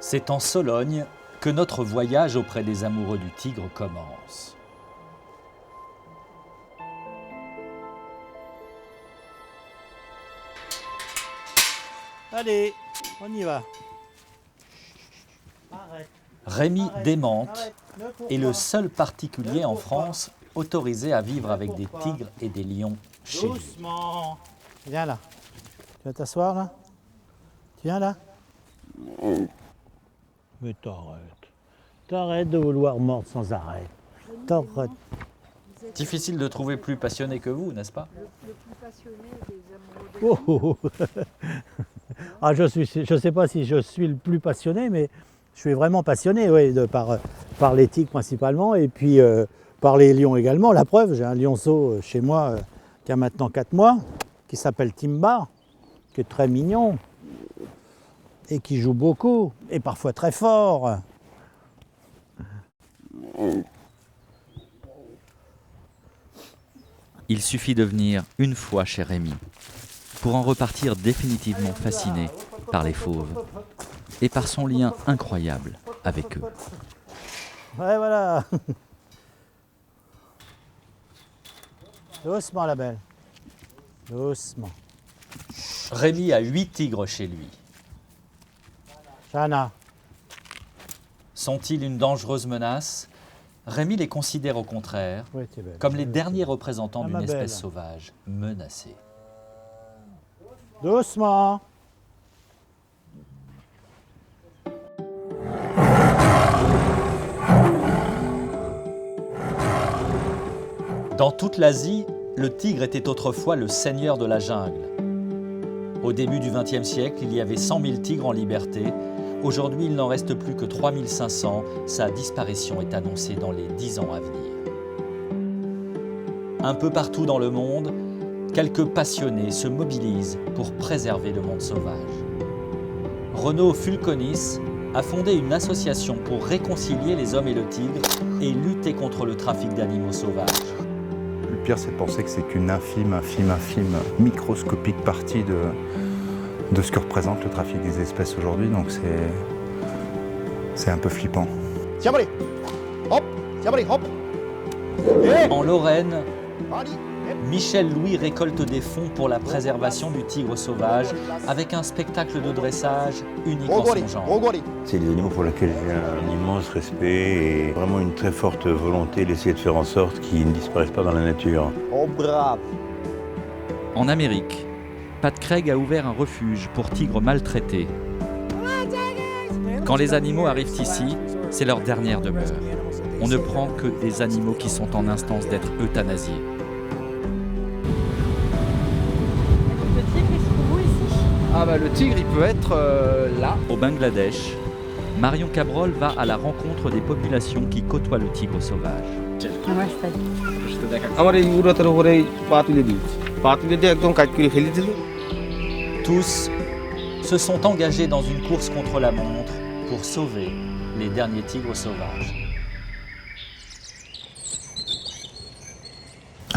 C'est en Sologne que notre voyage auprès des amoureux du tigre commence. Allez, on y va. Rémi Desmantes Ne cours est le pas. seul particulier en France autorisé à vivre avec des tigres et des lions chez lui. Doucement. Viens là. Tu vas t'asseoir là? Tu viens là? Mais t'arrêtes. T'arrêtes de vouloir mordre sans arrêt. T'arrêtes. Difficile de trouver plus passionné que vous, n'est-ce pas? Le plus passionné des amoureux de Oh, oh, oh. Ah, je sais pas si je suis le plus passionné, mais je suis vraiment passionné, oui, par les tigres principalement, et puis par les lions également. La preuve, j'ai un lionceau chez moi qui a maintenant 4 mois, qui s'appelle Timba, qui est très mignon, et qui joue beaucoup, et parfois très fort. Il suffit de venir une fois chez Rémi pour en repartir définitivement fasciné par les fauves et par son lien incroyable avec eux. Ouais, voilà. Doucement, la belle. Doucement. Rémi a 8 tigres chez lui. Chana. Sont-ils une dangereuse menace? Rémi les considère au contraire Oui, t'es belle. comme les derniers représentants Ah, d'une ma belle. espèce sauvage menacée. Doucement. Dans toute l'Asie, le tigre était autrefois le seigneur de la jungle. Au début du XXe siècle, il y avait 100 000 tigres en liberté. Aujourd'hui, il n'en reste plus que 3 500. Sa disparition est annoncée dans les 10 ans à venir. Un peu partout dans le monde, quelques passionnés se mobilisent pour préserver le monde sauvage. Renaud Fulconis a fondé une association pour réconcilier les hommes et le tigre et lutter contre le trafic d'animaux sauvages. Le pire, c'est de penser que c'est qu'une infime, microscopique partie de ce que représente le trafic des espèces aujourd'hui. Donc c'est un peu flippant. Tiens, allez. Hop. Tiens, allez, hop. En Lorraine, Michel Louis récolte des fonds pour la préservation du tigre sauvage avec un spectacle de dressage unique en son genre. C'est des animaux pour lesquels j'ai un immense respect et vraiment une très forte volonté d'essayer de faire en sorte qu'ils ne disparaissent pas dans la nature. Oh, brave. En Amérique, Pat Craig a ouvert un refuge pour tigres maltraités. Quand les animaux arrivent ici, c'est leur dernière demeure. On ne prend que des animaux qui sont en instance d'être euthanasiés. Le tigre, il se trouve où ici? Ah bah le tigre il peut être là. Au Bangladesh, Marion Cabrol va à la rencontre des populations qui côtoient le tigre sauvage. আমার এই উড়াতের উপরে পা তুলে দিয়েছি পা তুলে দিয়ে একদম কাজ করে ফেলে দিল Tous se sont engagés dans une course contre la montre pour sauver les derniers tigres sauvages.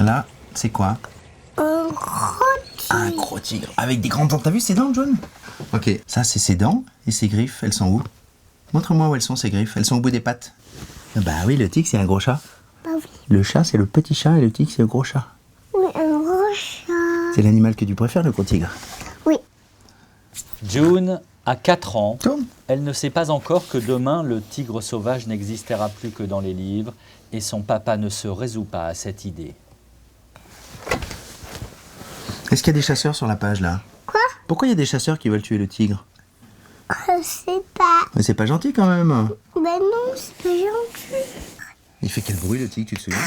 Là, c'est quoi? Un gros tigre. Avec des grandes dents. T'as vu ses dents, John? Ok, ça c'est ses dents. Et ses griffes, elles sont où? Montre-moi où elles sont, ces griffes. Elles sont au bout des pattes. Bah oui, le tigre, c'est un gros chat. Bah oui. Le chat, c'est le petit chat et le tigre, c'est le gros chat. Oui, un gros chat. C'est l'animal que tu préfères, le gros tigre. Oui. June a 4 ans. Tourne. Elle ne sait pas encore que demain, le tigre sauvage n'existera plus que dans les livres et son papa ne se résout pas à cette idée. Est-ce qu'il y a des chasseurs sur la page, là? Quoi? Pourquoi il y a des chasseurs qui veulent tuer le tigre? Je sais pas. Mais c'est pas gentil, quand même. Ben non, c'est pas gentil. Il fait quel bruit, le tigre, tu te souviens?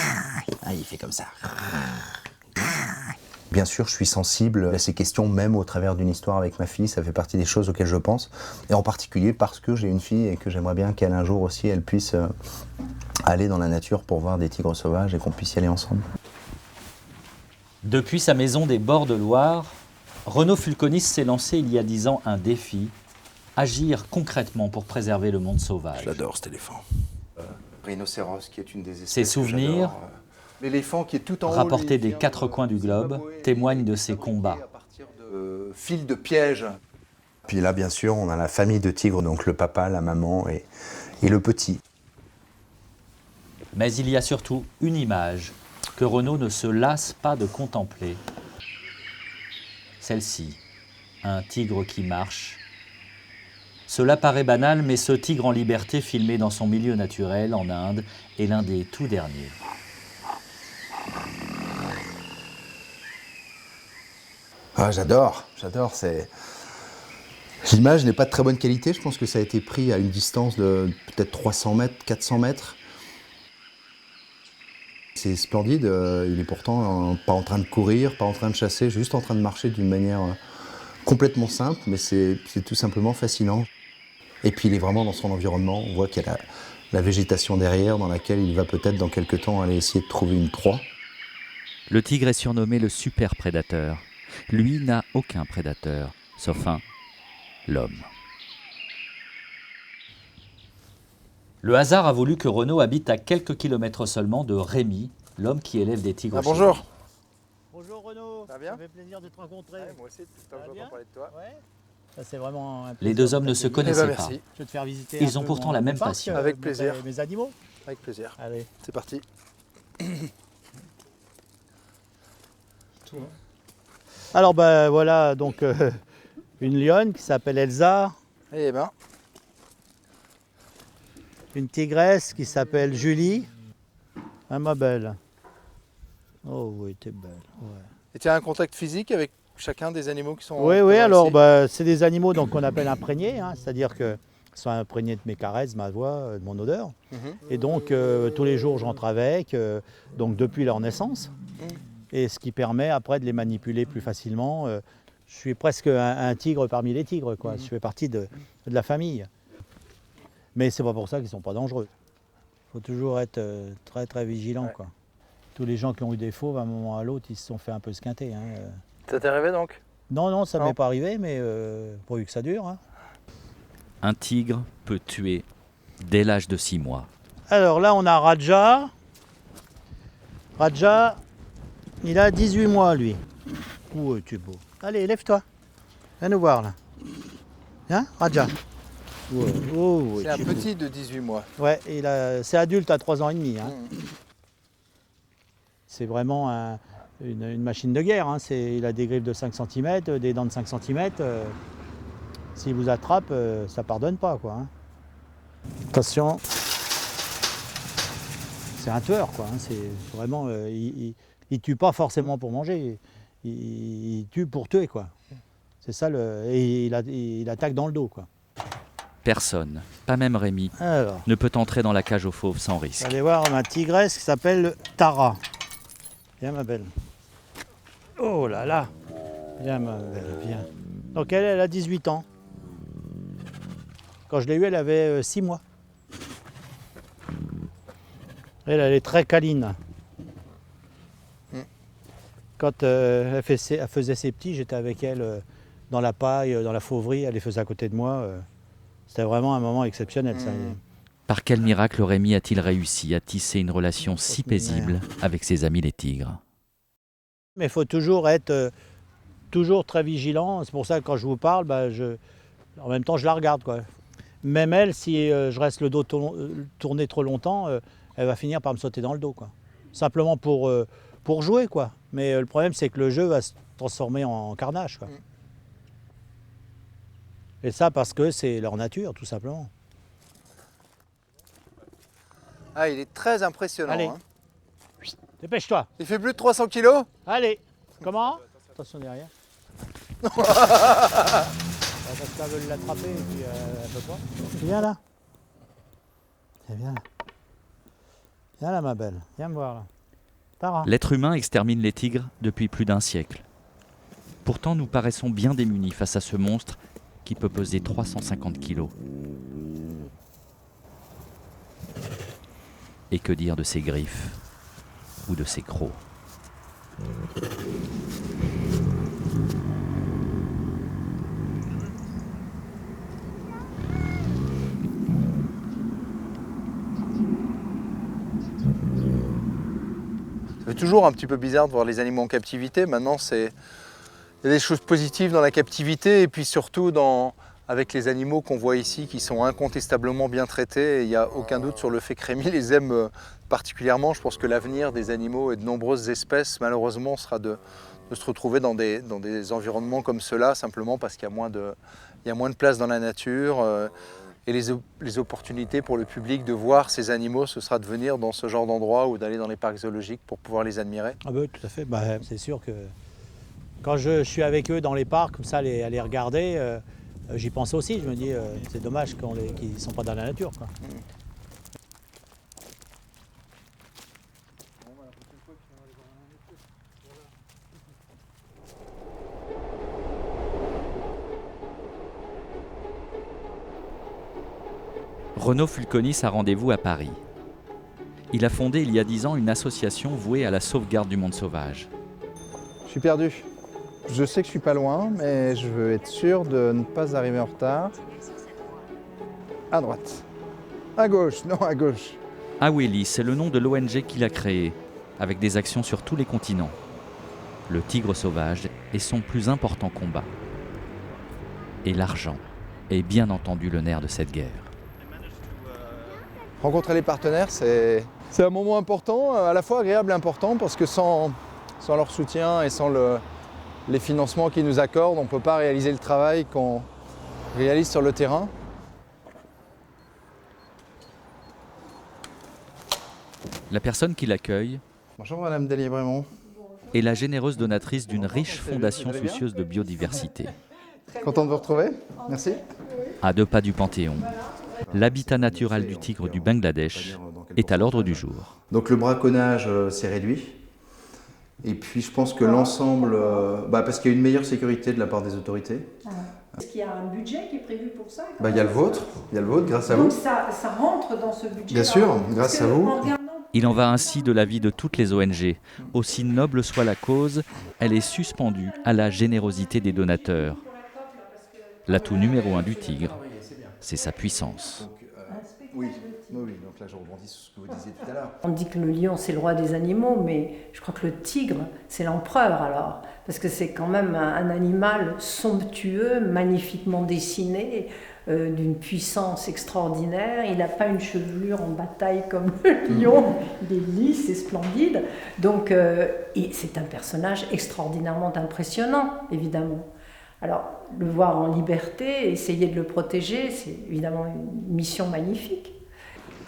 Ah, il fait comme ça. Bien sûr, je suis sensible à ces questions, même au travers d'une histoire avec ma fille. Ça fait partie des choses auxquelles je pense. Et en particulier parce que j'ai une fille et que j'aimerais bien qu'elle, un jour aussi, elle puisse aller dans la nature pour voir des tigres sauvages et qu'on puisse y aller ensemble. Depuis sa maison des bords de Loire, Renaud Fulconis s'est lancé il y a 10 ans un défi, agir concrètement pour préserver le monde sauvage. J'adore cet éléphant. Rhinocéros, qui est une des espèces Ses souvenirs, l'éléphant qui est tout en haut, rapportés lui, des vient 4 coins du globe, Zimbabwe, témoignent de ses fabriqué combats. à partir de fils de piège Puis là, bien sûr, on a la famille de tigres, donc le papa, la maman et le petit. Mais il y a surtout une image que Renaud ne se lasse pas de contempler. Celle-ci, un tigre qui marche. Cela paraît banal, mais ce tigre en liberté filmé dans son milieu naturel en Inde est l'un des tout derniers. Ah, j'adore. L'image n'est pas de très bonne qualité, je pense que ça a été pris à une distance de peut-être 300 mètres, 400 mètres. C'est splendide, il est pourtant pas en train de courir, pas en train de chasser, juste en train de marcher d'une manière complètement simple, mais c'est tout simplement fascinant. Et puis il est vraiment dans son environnement, on voit qu'il y a la végétation derrière dans laquelle il va peut-être dans quelques temps aller essayer de trouver une proie. Le tigre est surnommé le super prédateur. Lui n'a aucun prédateur, sauf l'homme. Le hasard a voulu que Renaud habite à quelques kilomètres seulement de Rémi, l'homme qui élève des tigres. Bonjour. Bonjour Renaud, Ça va bien? Ça fait plaisir de te rencontrer. Ouais, moi aussi, tout le temps que j'entends parler de toi. Ouais. Ça, c'est vraiment un Les plaisir deux hommes de ne se t'accueillir. connaissaient Eh ben, pas. merci. Je vais te faire visiter. Ils un ont peu pourtant mon la même parc, passion. Avec montrer plaisir. Mes animaux. Avec plaisir. Allez. C'est parti. Alors ben voilà donc une lionne qui s'appelle Elsa, Eh ben, une tigresse qui s'appelle Julie. Ah ma belle. Oh oui, t'es belle. Ouais. et tu as un contact physique avec chacun des animaux qui sont Oui, présents oui, alors ici bah, c'est des animaux donc, qu'on appelle imprégnés, hein, c'est-à-dire qu'ils sont imprégnés de mes caresses, de ma voix, de mon odeur. Mhm. Et donc tous les jours je rentre avec, donc depuis leur naissance. Et ce qui permet après de les manipuler plus facilement. Je suis presque un tigre parmi les tigres, quoi. Je fais partie de la famille. Mais c'est pas pour ça qu'ils sont pas dangereux. Il faut toujours être très très vigilant, Ouais. quoi. Tous les gens qui ont eu des fauves, à un moment ou à l'autre, ils se sont fait un peu squinter. Hein. Ça t'est arrivé donc? Non, ça ne Non. m'est pas arrivé, mais pourvu que ça dure. Hein. Un tigre peut tuer dès l'âge de 6 mois. Alors là, on a Raja. Raja, il a 18 mois, lui. Ouh, tu es beau. Allez, lève-toi. Viens nous voir, là. Viens, Raja. Oh, C'est un petit de 18 mois. Ouais, c'est adulte à 3 ans et demi. Hein. Mhm. C'est vraiment une machine de guerre. Hein. Il a des griffes de 5 cm, des dents de 5 cm. S'il vous attrape, ça pardonne pas, quoi. Hein. Attention. C'est un tueur, quoi. Hein. C'est vraiment, il tue pas forcément pour manger. Il tue pour tuer, quoi. C'est ça, et il attaque dans le dos, quoi. Personne, pas même Rémi, Alors, ne peut entrer dans la cage aux fauves sans risque. allez voir ma tigresse qui s'appelle Tara. Viens, ma belle. Oh là là. Viens, ma belle, viens. Donc elle a 18 ans. Quand je l'ai eue, elle avait 6 mois. Elle est très câline. Quand elle faisait ses petits, j'étais avec elle dans la paille, dans la fauverie, elle les faisait à côté de moi. C'était vraiment un moment exceptionnel. Ça. Par quel miracle Rémi a-t-il réussi à tisser une relation si paisible avec ses amis les tigres? Mais il faut toujours être toujours très vigilant. C'est pour ça que quand je vous parle, en même temps je la regarde, quoi. Même elle, si je reste le dos tourné trop longtemps, elle va finir par me sauter dans le dos, quoi. Simplement pour jouer, quoi. Mais le problème, c'est que le jeu va se transformer en carnage, quoi. Et ça parce que c'est leur nature, tout simplement. Ah, il est très impressionnant. Allez. Hein. Dépêche-toi. Il fait plus de 300 kilos? Allez. Comment? Attention derrière. Parce qu'elle veut l'attraper et puis elle peut pas. Viens là. Viens là. Viens là, ma belle. Viens me voir là. Tara. L'être humain extermine les tigres depuis plus d'un siècle. Pourtant, nous paraissons bien démunis face à ce monstre qui peut peser 350 kilos. Et que dire de ses griffes ou de ses crocs? Ça fait toujours un petit peu bizarre de voir les animaux en captivité. Maintenant, il y a des choses positives dans la captivité et puis surtout avec les animaux qu'on voit ici qui sont incontestablement bien traités. Il n'y a aucun doute sur le fait que Rémi les aime particulièrement. Je pense que l'avenir des animaux et de nombreuses espèces, malheureusement, sera de se retrouver dans des environnements comme ceux-là, simplement parce qu'il y a moins de place dans la nature. Et les opportunités pour le public de voir ces animaux, ce sera de venir dans ce genre d'endroit ou d'aller dans les parcs zoologiques pour pouvoir les admirer. Ah oui, tout à fait. C'est sûr que quand je suis avec eux dans les parcs, comme ça, à les regarder, j'y pense aussi. Je me dis, c'est dommage qu'ils ne sont pas dans la nature, quoi. Renaud Fulconis a rendez-vous à Paris. Il a fondé il y a 10 ans une association vouée à la sauvegarde du monde sauvage. Je suis perdu. Je sais que je suis pas loin, mais je veux être sûr de ne pas arriver en retard. À droite. À gauche, non à gauche. Aweli, c'est le nom de l'ONG qu'il a créée, avec des actions sur tous les continents. Le tigre sauvage est son plus important combat. Et l'argent est bien entendu le nerf de cette guerre. Rencontrer les partenaires, c'est un moment important, à la fois agréable et important, parce que sans leur soutien et sans les financements qu'ils nous accordent, on ne peut pas réaliser le travail qu'on réalise sur le terrain. La personne qui l'accueille Bonjour Madame Delier-Brémond. est la généreuse donatrice d'une riche fondation soucieuse de biodiversité. Content de vous retrouver, merci. À 2 pas du Panthéon, l'habitat naturel du tigre du Bangladesh est à l'ordre du jour. Donc le braconnage s'est réduit. Et puis je pense que l'ensemble, parce qu'il y a une meilleure sécurité de la part des autorités. Est-ce qu'il y a un budget qui est prévu pour ça? Il y a le vôtre, grâce à vous. Donc ça rentre dans ce budget. Bien sûr, grâce à vous. Il en va ainsi de la vie de toutes les ONG. Aussi noble soit la cause, elle est suspendue à la générosité des donateurs. L'atout numéro 1 du tigre, c'est sa puissance. Oui, donc là je rebondis sur ce que vous disiez tout à l'heure. On dit que le lion c'est le roi des animaux, mais je crois que le tigre c'est l'empereur alors. Parce que c'est quand même un animal somptueux, magnifiquement dessiné, d'une puissance extraordinaire. Il n'a pas une chevelure en bataille comme le lion, il est lisse et splendide. Donc c'est un personnage extraordinairement impressionnant, évidemment. Alors, le voir en liberté, essayer de le protéger, c'est évidemment une mission magnifique.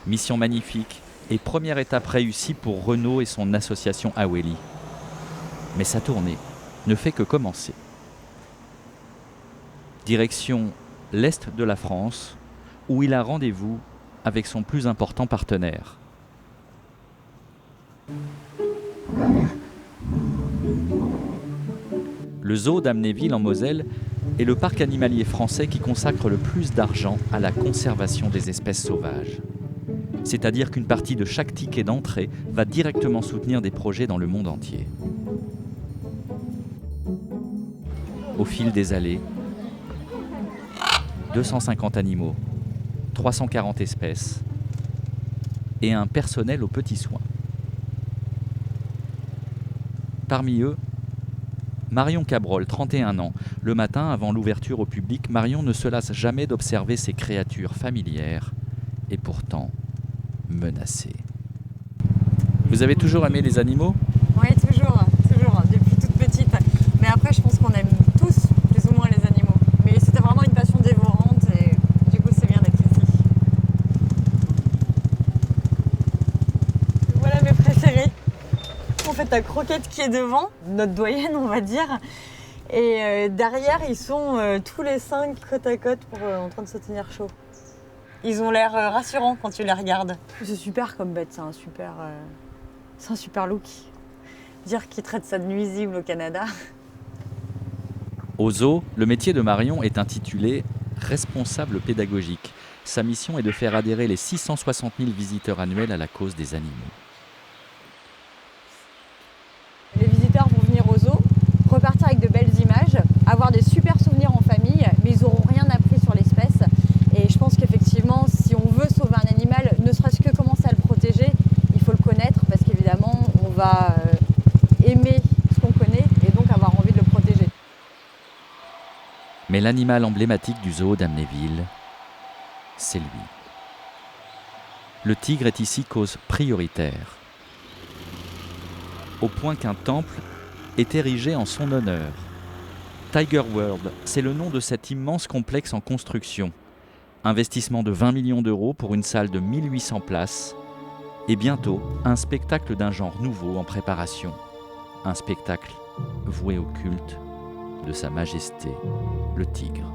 Mission magnifique et première étape réussie pour Renaud et son association Aweli. Mais sa tournée ne fait que commencer. Direction l'Est de la France, où il a rendez-vous avec son plus important partenaire. Le zoo d'Amnéville en Moselle est le parc animalier français qui consacre le plus d'argent à la conservation des espèces sauvages. C'est-à-dire qu'une partie de chaque ticket d'entrée va directement soutenir des projets dans le monde entier. Au fil des allées, 250 animaux, 340 espèces et un personnel aux petits soins. Parmi eux, Marion Cabrol, 31 ans. Le matin, avant l'ouverture au public, Marion ne se lasse jamais d'observer ces créatures familières et pourtant menacées. Vous avez toujours aimé les animaux ? Oui, toujours, depuis toute petite. Mais après, je pense qu'on aime tous plus ou moins les animaux. Mais c'était vraiment une passion dévorante et du coup, c'est bien d'être ici. Voilà mes préférés. En fait, la croquette qui est devant, notre doyenne, on va dire. Et derrière, ils sont tous les 5 côte à côte en train de se tenir chaud. Ils ont l'air rassurants quand tu les regardes. C'est super comme bête, c'est un super look. Dire qu'ils traitent ça de nuisible au Canada. Au zoo, le métier de Marion est intitulé « responsable pédagogique ». Sa mission est de faire adhérer les 660 000 visiteurs annuels à la cause des animaux. Les visiteurs vont venir au zoo, repartir avec de belles images, avoir des super souvenirs en famille, mais ils n'auront rien appris sur l'espèce. Et je pense qu'effectivement, si on veut sauver un animal, ne serait-ce que commencer à le protéger, il faut le connaître parce qu'évidemment, on va aimer ce qu'on connaît et donc avoir envie de le protéger. Mais l'animal emblématique du zoo d'Amnéville, c'est lui. Le tigre est ici cause prioritaire, au point qu'un temple est érigé en son honneur. Tiger World, c'est le nom de cet immense complexe en construction. Investissement de 20 millions d'euros pour une salle de 1800 places et bientôt un spectacle d'un genre nouveau en préparation. Un spectacle voué au culte de Sa Majesté, le tigre.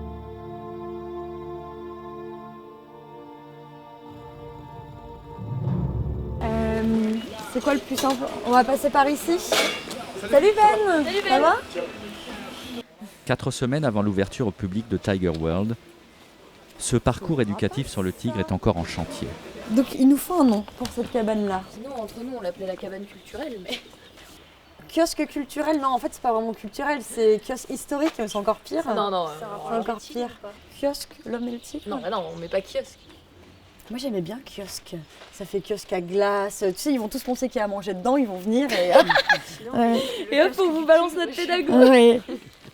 C'est quoi le plus simple? On va passer par ici. Salut Ben. Salut Ben. Ça va? 4 semaines avant l'ouverture au public de Tiger World, ce parcours éducatif sur le tigre est encore en chantier. Donc il nous faut un nom pour cette cabane-là. Sinon, entre nous, on l'appelait la cabane culturelle, mais... Kiosque culturel, non, en fait, c'est pas vraiment culturel, c'est kiosque historique, c'est encore pire. Non, c'est encore pire. Kiosque, l'homme et le tigre? Non, on met pas kiosque. Moi, j'aimais bien kiosque. Ça fait kiosque à glace. Tu sais, ils vont tous penser qu'il y a à manger dedans, ils vont venir et hop. Et hop, on vous balance notre pédagogue. Oui.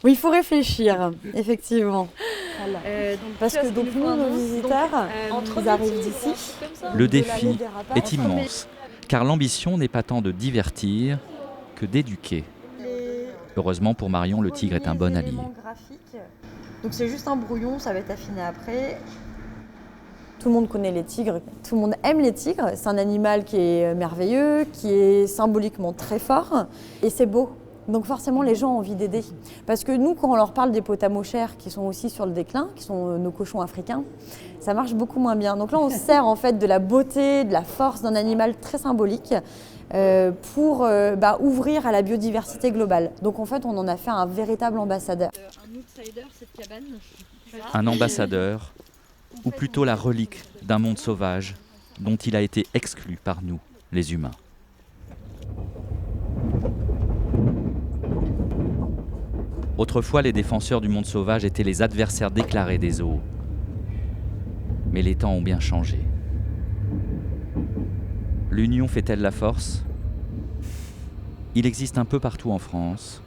Oui, il faut réfléchir, effectivement. Voilà. Parce que donc nous, nos visiteurs, ils arrivent d'ici. Le défi est immense, car l'ambition n'est pas tant de divertir que d'éduquer. Heureusement pour Marion, le tigre est un bon allié. Donc c'est juste un brouillon, ça va être affiné après. Tout le monde connaît les tigres, tout le monde aime les tigres. C'est un animal qui est merveilleux, qui est symboliquement très fort et c'est beau. Donc forcément, les gens ont envie d'aider. Parce que nous, quand on leur parle des potamochères qui sont aussi sur le déclin, qui sont nos cochons africains, ça marche beaucoup moins bien. Donc là, on se sert en fait de la beauté, de la force d'un animal très symbolique pour ouvrir à la biodiversité globale. Donc en fait, on en a fait un véritable ambassadeur. Un outsider, cette cabane. Un ambassadeur, ou plutôt la relique d'un monde sauvage dont il a été exclu par nous, les humains. Autrefois, les défenseurs du monde sauvage étaient les adversaires déclarés des zoos. Mais les temps ont bien changé. L'union fait-elle la force? Il existe un peu partout en France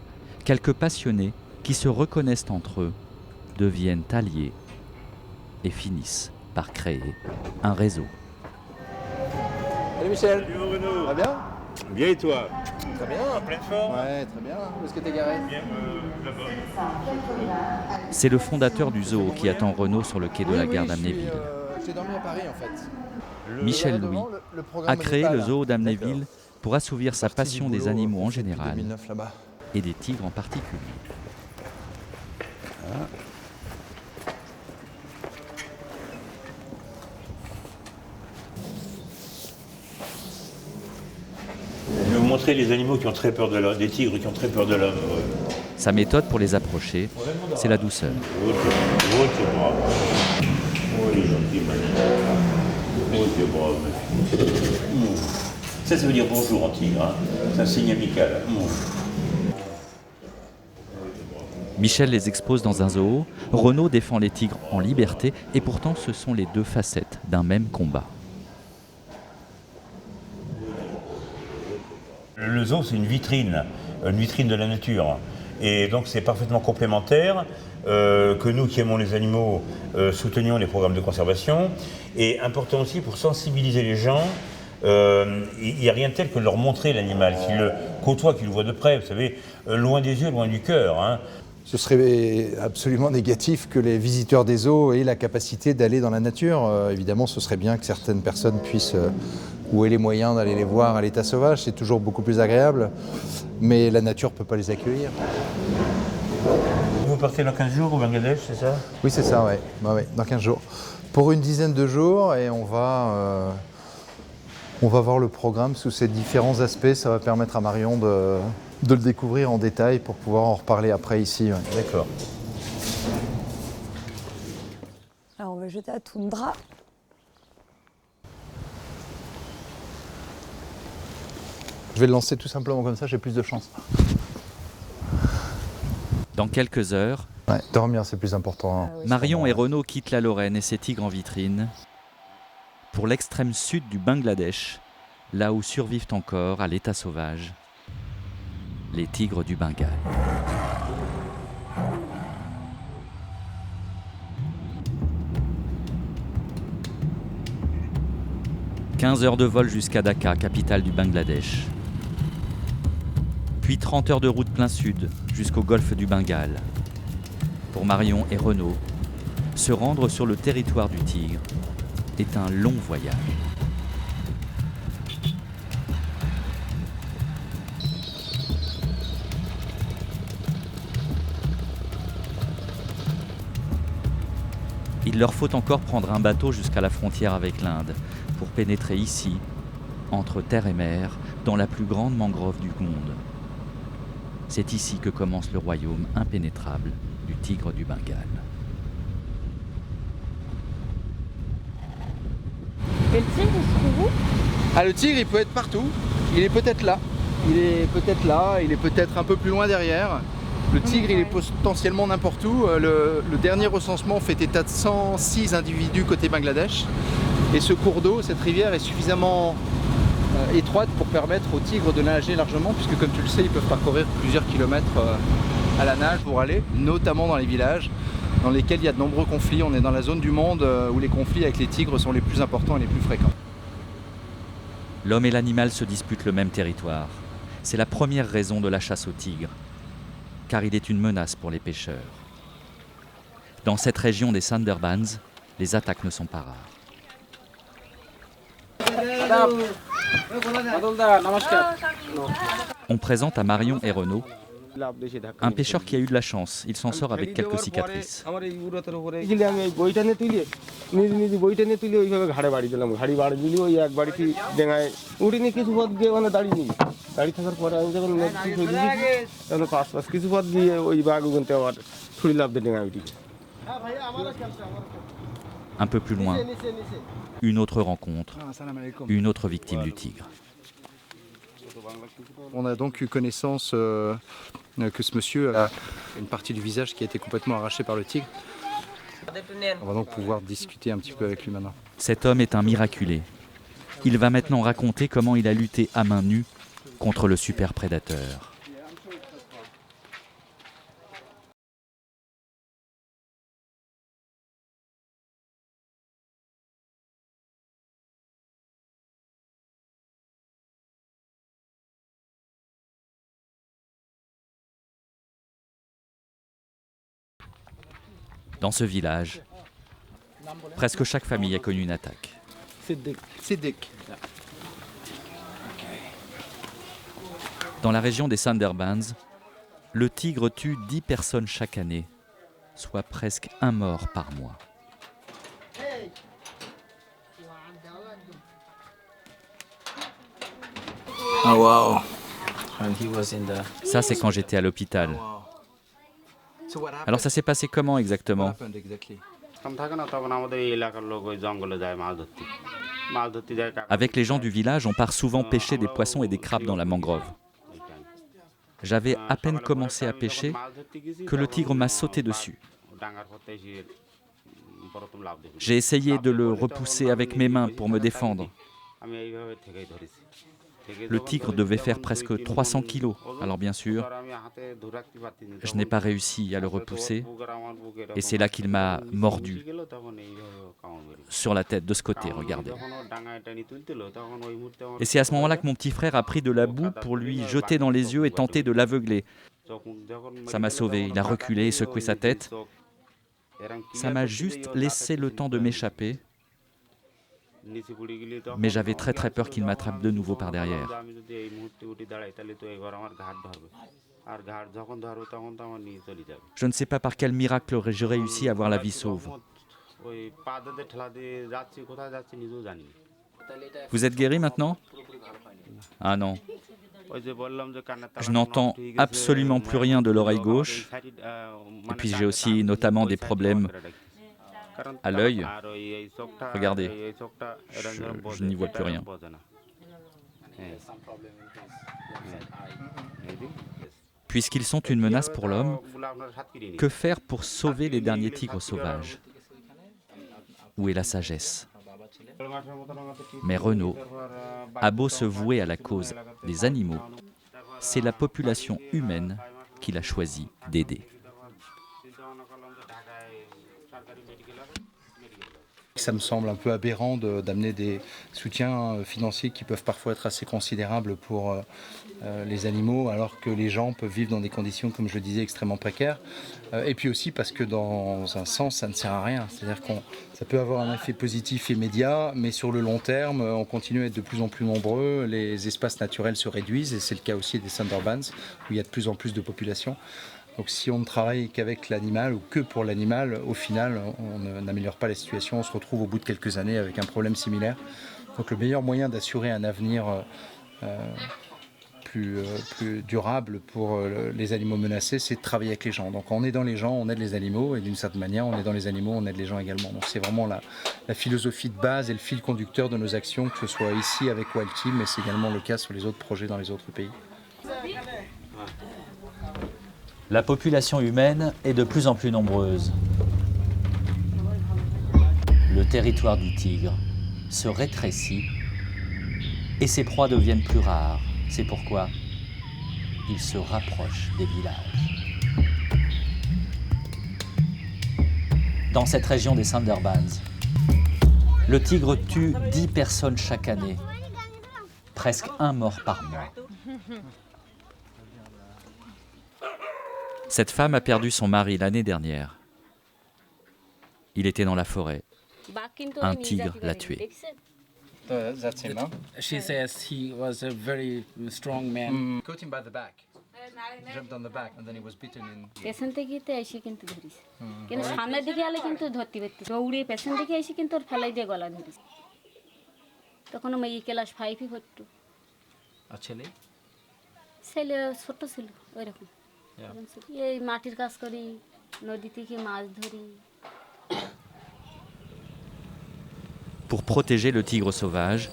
quelques passionnés qui se reconnaissent entre eux, deviennent alliés et finissent par créer un réseau. Salut Michel. Salut Renaud. Ça va bien? Bien et toi? Très bien. En pleine forme? Ouais, très bien. Où est-ce que t'es garé? Bien, là-bas. C'est le fondateur du zoo qui attend Renaud sur le quai de la gare d'Amnéville. J'ai dormi à Paris en fait. Michel Louis a créé le zoo d'Amnéville pour assouvir sa passion des animaux en général et des tigres en particulier. Je vais vous montrer les animaux qui ont très peur de l'homme, des tigres qui ont très peur de l'homme. Sa méthode pour les approcher, c'est la douceur. Oh, t'es brave. Oh, il est gentil, Manu. Oh, t'es brave, ma fille. Ça veut dire bonjour en tigre, hein. C'est un signe amical. Michel les expose dans un zoo, Renaud défend les tigres en liberté, et pourtant ce sont les deux facettes d'un même combat. Le zoo, c'est une vitrine de la nature. Et donc c'est parfaitement complémentaire que nous qui aimons les animaux soutenions les programmes de conservation. Et important aussi pour sensibiliser les gens, il n'y a rien de tel que leur montrer l'animal, qu'ils le côtoient, qu'ils le voient de près, vous savez, loin des yeux, loin du cœur. Hein. Ce serait absolument négatif que les visiteurs des zoos aient la capacité d'aller dans la nature. Évidemment, ce serait bien que certaines personnes puissent ou aient les moyens d'aller les voir à l'état sauvage. C'est toujours beaucoup plus agréable, mais la nature ne peut pas les accueillir. Vous partez dans 15 jours au Bangladesh, c'est ça? Oui, c'est ça, ouais. Ouais, dans 15 jours. Pour une dizaine de jours, et on va voir le programme sous ses différents aspects. Ça va permettre à Marion de le découvrir en détail pour pouvoir en reparler après ici. Ouais. D'accord. Alors on va jeter à Toundra. Je vais le lancer tout simplement comme ça, j'ai plus de chance. Dans quelques heures, ouais, dormir c'est plus important. Marion et Renaud quittent la Lorraine et ses tigres en vitrine pour l'extrême sud du Bangladesh, là où survivent encore à l'état sauvage les tigres du Bengale. 15 heures de vol jusqu'à Dhaka, capitale du Bangladesh. Puis 30 heures de route plein sud jusqu'au golfe du Bengale. Pour Marion et Renaud, se rendre sur le territoire du tigre est un long voyage. Il leur faut encore prendre un bateau jusqu'à la frontière avec l'Inde pour pénétrer ici, entre terre et mer, dans la plus grande mangrove du monde. C'est ici que commence le royaume impénétrable du tigre du Bengale. Et le tigre, il se trouve où? Ah, le tigre, il peut être partout. Il est peut-être là. Il est peut-être là. Il est peut-être un peu plus loin derrière. Le tigre, il est potentiellement n'importe où. Le dernier recensement fait état de 106 individus côté Bangladesh. Et ce cours d'eau, cette rivière, est suffisamment étroite pour permettre aux tigres de nager largement, puisque comme tu le sais, ils peuvent parcourir plusieurs kilomètres à la nage pour aller, notamment dans les villages dans lesquels il y a de nombreux conflits. On est dans la zone du monde où les conflits avec les tigres sont les plus importants et les plus fréquents. L'homme et l'animal se disputent le même territoire. C'est la première raison de la chasse au tigre, car il est une menace pour les pêcheurs. Dans cette région des Sundarbans, les attaques ne sont pas rares. On présente à Marion et Renaud un pêcheur qui a eu de la chance. Il s'en sort avec quelques cicatrices. Un peu plus loin, une autre rencontre, une autre victime du tigre. On a donc eu connaissance que ce monsieur a une partie du visage qui a été complètement arrachée par le tigre. On va donc pouvoir discuter un petit peu avec lui maintenant. Cet homme est un miraculé. Il va maintenant raconter comment il a lutté à main nue contre le super prédateur. Dans ce village, presque chaque famille a connu une attaque. Siddiq. Dans la région des Sundarbans, le tigre tue 10 personnes chaque année, soit presque un mort par mois. Oh wow. Ça, c'est quand j'étais à l'hôpital. Alors ça s'est passé comment exactement? Avec les gens du village, on part souvent pêcher des poissons et des crabes dans la mangrove. J'avais à peine commencé à pêcher que le tigre m'a sauté dessus. J'ai essayé de le repousser avec mes mains pour me défendre. Le tigre devait faire presque 300 kilos. Alors bien sûr, je n'ai pas réussi à le repousser et c'est là qu'il m'a mordu sur la tête de ce côté, regardez. Et c'est à ce moment-là que mon petit frère a pris de la boue pour lui jeter dans les yeux et tenter de l'aveugler. Ça m'a sauvé, il a reculé et secoué sa tête. Ça m'a juste laissé le temps de m'échapper. Mais j'avais très peur qu'il m'attrape de nouveau par derrière. Je ne sais pas par quel miracle j'ai réussi à avoir la vie sauve. Vous êtes guéri maintenant? Ah non. Je n'entends absolument plus rien de l'oreille gauche. Et puis j'ai aussi notamment des problèmes à l'œil. Regardez, je n'y vois plus rien. Puisqu'ils sont une menace pour l'homme, que faire pour sauver les derniers tigres sauvages? Où est la sagesse? Mais Renaud a beau se vouer à la cause des animaux, c'est la population humaine qu'il a choisi d'aider. ça me semble un peu aberrant d'amener des soutiens financiers qui peuvent parfois être assez considérables pour les animaux, alors que les gens peuvent vivre dans des conditions, comme je le disais, extrêmement précaires. Et puis aussi parce que dans un sens, ça ne sert à rien. C'est-à-dire que ça peut avoir un effet positif immédiat, mais sur le long terme, on continue à être de plus en plus nombreux, les espaces naturels se réduisent, et c'est le cas aussi des Sundarbans, où il y a de plus en plus de population. Donc si on ne travaille qu'avec l'animal ou que pour l'animal, au final, on n'améliore pas la situation, on se retrouve au bout de quelques années avec un problème similaire. Donc le meilleur moyen d'assurer un avenir plus durable pour les animaux menacés, c'est de travailler avec les gens. Donc on est dans les gens, on aide les animaux, et d'une certaine manière, on est dans les animaux, on aide les gens également. Donc c'est vraiment la philosophie de base et le fil conducteur de nos actions, que ce soit ici avec Wild Team, mais c'est également le cas sur les autres projets dans les autres pays. La population humaine est de plus en plus nombreuse. Le territoire du tigre se rétrécit et ses proies deviennent plus rares. C'est pourquoi il se rapproche des villages. Dans cette région des Sundarbans, le tigre tue 10 personnes chaque année, presque un mort par mois. Cette femme a perdu son mari l'année dernière. Il était dans la forêt. Un tigre l'a tué. That's him, huh? She says he was a very strong man. Caught him by the back. Jumped on the back and then he was bitten in. পেছন থেকে তো এসে কিন্তু ধরিস কিন্তু সামনের দিকে আলে কিন্তু ধরতে পারতি দৌড়ে পেছন দিকে এসে কিন্তু ওর ফেলাই দিয়ে গলা ধরিস তখন আমি ক্লাস 5 পড়তো আর ছেলে ছেলে ছোট ছিল ওইরকম এই মাটির কাজ করি নদী থেকে মাছ ধরি. Pour protéger le tigre sauvage,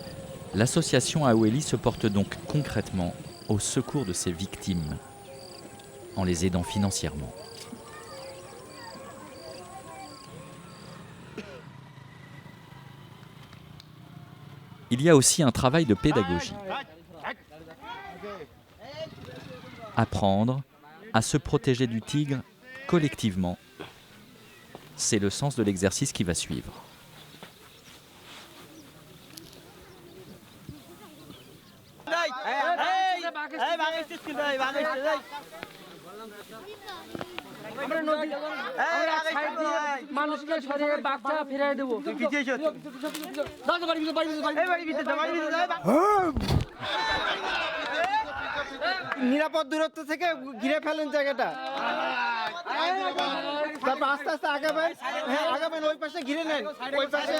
l'association Aweli se porte donc concrètement au secours de ses victimes, en les aidant financièrement. Il y a aussi un travail de pédagogie. Apprendre à se protéger du tigre collectivement, c'est le sens de l'exercice qui va suivre. নিরাপদ দূরত্ব থেকে ঘিরে ফেলেন জায়গাটা তারপর আস্তে আস্তে আগাবেন হ্যাঁ আগাবেন ওই পাশে ঘিরে নেন ওই পাশে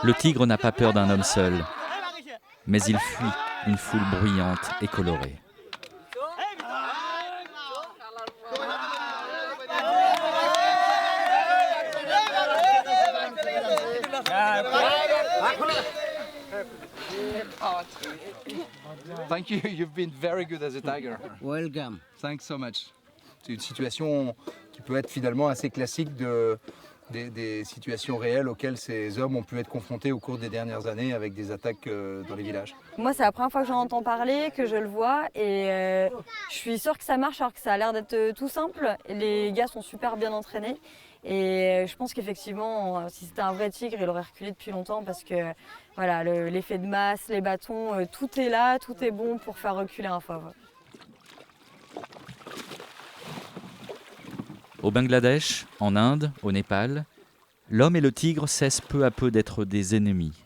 Le tigre n'a pas peur d'un homme seul, mais il fuit une foule bruyante et colorée. Thank you, you've been very good as a tiger. Welcome. Thanks so much. C'est une situation qui peut être finalement assez classique des situations réelles auxquelles ces hommes ont pu être confrontés au cours des dernières années avec des attaques dans les villages. Moi, c'est la première fois que j'en entends parler, que je le vois, et je suis sûre que ça marche, alors que ça a l'air d'être tout simple. Les gars sont super bien entraînés, et je pense qu'effectivement, si c'était un vrai tigre, il aurait reculé depuis longtemps, parce que voilà, l'effet de masse, les bâtons, tout est là, tout est bon pour faire reculer un fauve. Au Bangladesh, en Inde, au Népal, l'homme et le tigre cessent peu à peu d'être des ennemis.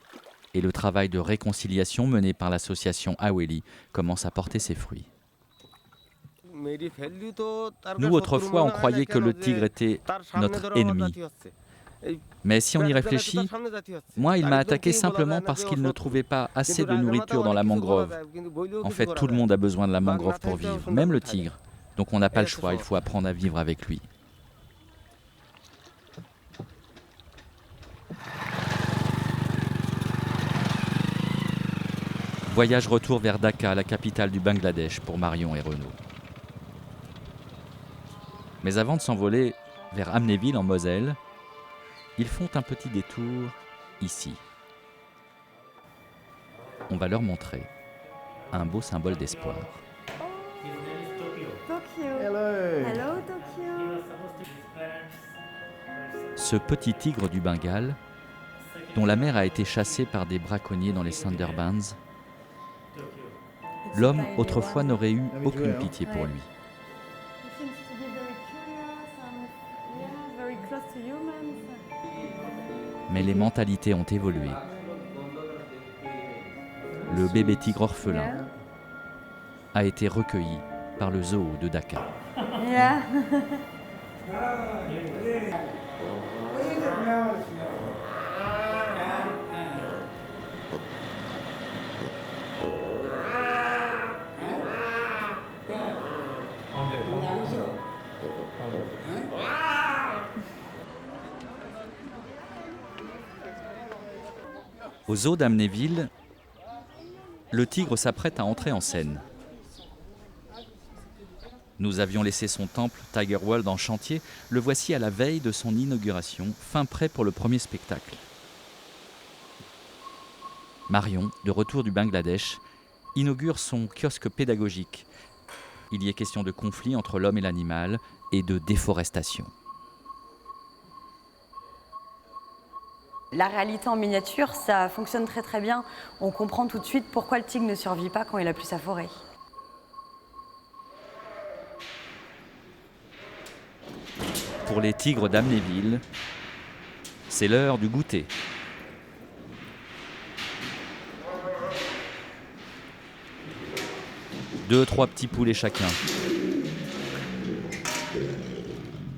Et le travail de réconciliation mené par l'association Aweli commence à porter ses fruits. Nous, autrefois, on croyait que le tigre était notre ennemi. Mais si on y réfléchit, moi, il m'a attaqué simplement parce qu'il ne trouvait pas assez de nourriture dans la mangrove. En fait, tout le monde a besoin de la mangrove pour vivre, même le tigre. Donc on n'a pas le choix, il faut apprendre à vivre avec lui. Voyage retour vers Dhaka, la capitale du Bangladesh, pour Marion et Renaud. Mais avant de s'envoler vers Amnéville en Moselle, ils font un petit détour ici. On va leur montrer un beau symbole d'espoir. Tokyo. Hello, Tokyo. Ce petit tigre du Bengale, dont la mère a été chassée par des braconniers dans les Sundarbans, l'homme autrefois n'aurait eu aucune pitié pour lui. Mais les mentalités ont évolué. Le bébé tigre orphelin a été recueilli par le zoo de Dakar. Yeah. Au zoo d'Amnéville, le tigre s'apprête à entrer en scène. Nous avions laissé son temple Tiger World en chantier, le voici à la veille de son inauguration, fin prêt pour le premier spectacle. Marion, de retour du Bangladesh, inaugure son kiosque pédagogique. Il y est question de conflit entre l'homme et l'animal et de déforestation. La réalité en miniature, ça fonctionne très très bien. On comprend tout de suite pourquoi le tigre ne survit pas quand il a plus sa forêt. Pour les tigres d'Amnéville, c'est l'heure du goûter. Deux, trois petits poulets chacun.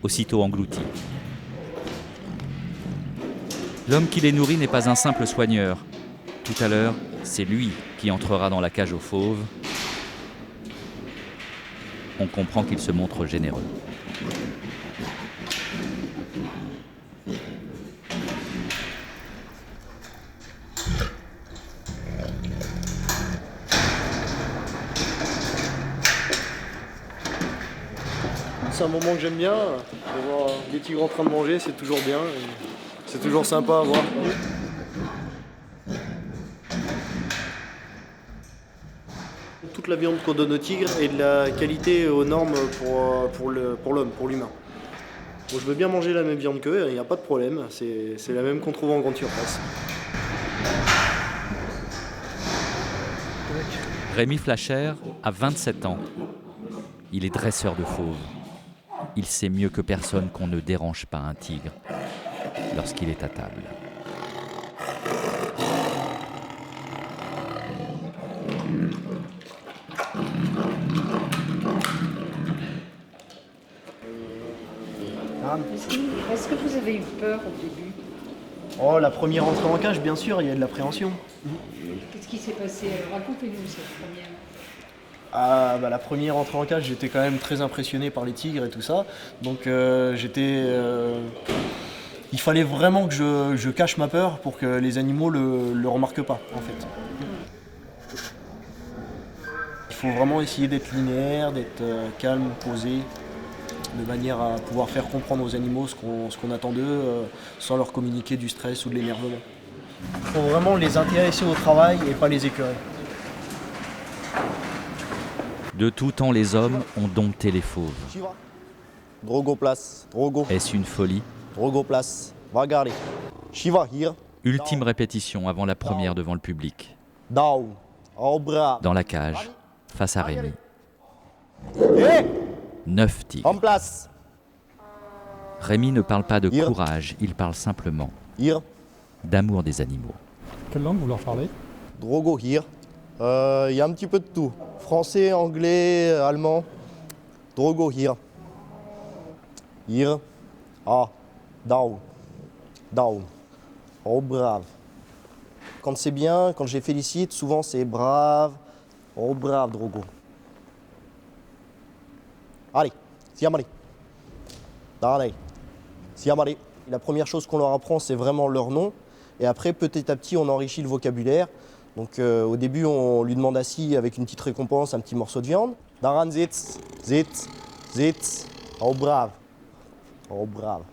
Aussitôt engloutis. L'homme qui les nourrit n'est pas un simple soigneur. Tout à l'heure, c'est lui qui entrera dans la cage aux fauves. On comprend qu'il se montre généreux. C'est un moment que j'aime bien, de voir des tigres en train de manger, c'est toujours bien, c'est toujours sympa à voir. Toute la viande qu'on donne aux tigres est de la qualité aux normes pour l'homme, pour l'humain. Bon, je veux bien manger la même viande qu'eux, il n'y a pas de problème, c'est la même qu'on trouve en grande surface. Rémi Flacher a 27 ans. Il est dresseur de fauves. Il sait mieux que personne qu'on ne dérange pas un tigre lorsqu'il est à table. Est-ce que vous avez eu peur au début? Oh, la première entrée en cage, bien sûr, il y a de l'appréhension. Qu'est-ce qui s'est passé? Racontez-nous cette première. Ah, bah, la première entrée en cage, j'étais quand même très impressionné par les tigres et tout ça. Donc il fallait vraiment que je cache ma peur pour que les animaux le remarquent pas, en fait. Il faut vraiment essayer d'être linéaire, d'être calme, posé, de manière à pouvoir faire comprendre aux animaux ce qu'on attend d'eux, sans leur communiquer du stress ou de l'énervement. Il faut vraiment les intéresser au travail et pas les écœurer. De tout temps, les hommes ont dompté les fauves. Drogo place, Drogo. Est-ce une folie? Drogo place, Vagari. Shiva here. Ultime répétition avant la première devant le public. Down. Obra. Dans la cage, face à Rémi. 9 tigres. En place. Rémi ne parle pas de courage, il parle simplement d'amour des animaux. Quelle langue vous leur parlez? Drogo here. Il y a un petit peu de tout. Français, anglais, allemand. Drogo here. Here. Ah. Down. Down. Oh, brave. Quand c'est bien, quand je les félicite, souvent c'est brave. Oh, brave, Drogo. Allez, Siamari. Allez, Siamari. La première chose qu'on leur apprend, c'est vraiment leur nom. Et après, petit à petit, on enrichit le vocabulaire. Donc au début, on lui demande assis avec une petite récompense, un petit morceau de viande. Daran zitz, zitz, zitz. Oh, brave. Oh, brave.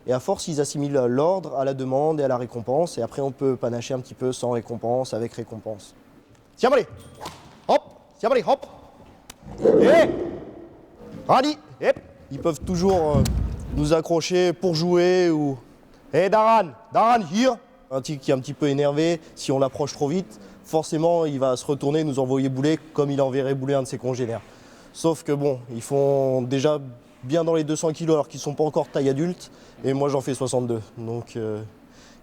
Et à force, ils assimilent l'ordre à la demande et à la récompense. Et après, on peut panacher un petit peu sans récompense, avec récompense. Siamali, hop, siamali, hop. Et Rani, hop. Ils peuvent toujours nous accrocher pour jouer ou... Eh Daran, here. Un tigre qui est un petit peu énervé, si on l'approche trop vite, forcément, il va se retourner et nous envoyer bouler comme il enverrait bouler un de ses congénères. Sauf que bon, ils font déjà bien dans les 200 kilos alors qu'ils ne sont pas encore taille adulte. Et moi, j'en fais 62. Donc,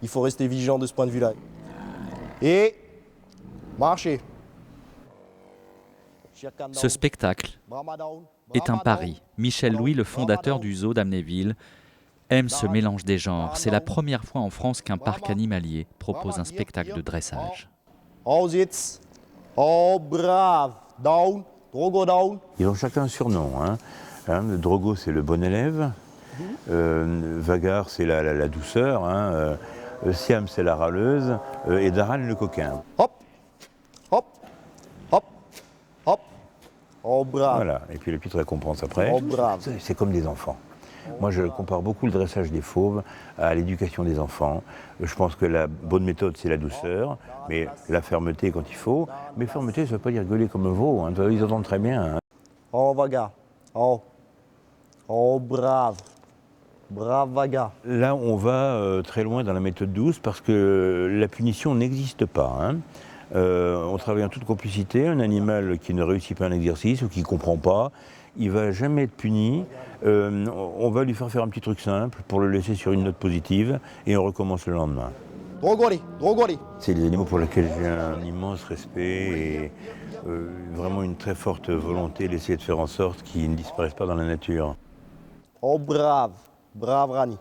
il faut rester vigilant de ce point de vue-là. Et marcher. Ce spectacle est un pari. Michel Louis, le fondateur du zoo d'Amnéville, aime ce mélange des genres. C'est la première fois en France qu'un parc animalier propose un spectacle de dressage. Brave, down, Drogo down. Ils ont chacun un surnom. Drogo, c'est le bon élève. Vagar, c'est la douceur. Siam, c'est la râleuse. Et Daran, le coquin. Hop, hop, hop, hop. Oh, brave. Voilà. Et puis les petites récompenses après. Oh, brave. C'est comme des enfants. Moi, je compare beaucoup le dressage des fauves à l'éducation des enfants. Je pense que la bonne méthode, c'est la douceur, mais la fermeté quand il faut. Mais fermeté, ça ne veut pas dire gueuler comme un veau. Ils entendent très bien. Oh, Vaga. Oh, brave. Brave, Vaga. Là, on va très loin dans la méthode douce parce que la punition n'existe pas. On travaille en toute complicité. Un animal qui ne réussit pas un exercice ou qui ne comprend pas, il ne va jamais être puni. On va lui faire un petit truc simple pour le laisser sur une note positive et on recommence le lendemain. Drogoli. C'est des animaux pour lesquels j'ai un immense respect et vraiment une très forte volonté d'essayer de faire en sorte qu'ils ne disparaissent pas dans la nature. Oh brave, brave Rani.